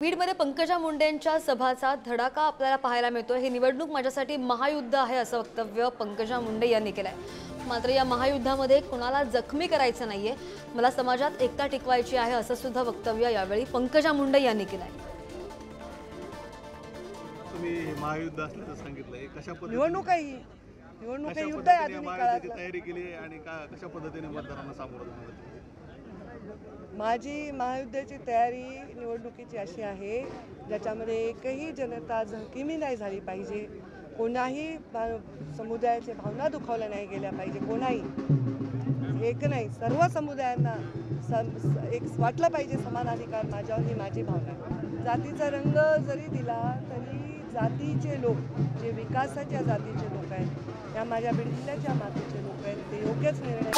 बीडमध्ये पंकजा मुंडेंच्या सभाचा धडाका आपल्याला पाहायला मिळतोय। ही निवडणूक माझ्यासाठी महायुद्ध आहे असं वक्तव्य पंकजा मुंडे यांनी केलंय। मात्र या महायुद्धामध्ये कोणाला जखमी करायचं नाहीये, मला समाजात एकता टिकवायची आहे असं सुद्धा वक्तव्य यावेळी पंकजा मुंडे यांनी केलंय। तुम्ही महायुद्ध असल्याचं सांगितलंय, कशा पद्धतीने निवडणूक युद्ध आहे आधुनिक काळातलं। तयारी केली आणि कशा पद्धतीने मतदारांना सामोरं जाणार? माझी महायुद्धाची तयारी निवडणुकीची अशी आहे ज्याच्यामध्ये एकही जनता जखमी नाही झाली पाहिजे, कोणाही समुदायाच्या भावना दुखावल्या नाही गेल्या पाहिजे, कोणाही एक नाही सर्व समुदायांना एक वाटलं पाहिजे समान अधिकार माझ्यावर, ही माझी भावना आहे। जातीचा रंग जरी दिला तरी जातीचे लोक जे विकासाच्या जातीचे लोक आहेत, या माझ्या बीड जिल्ह्याच्या मातीचे लोक आहेत, ते योग्यच निर्णय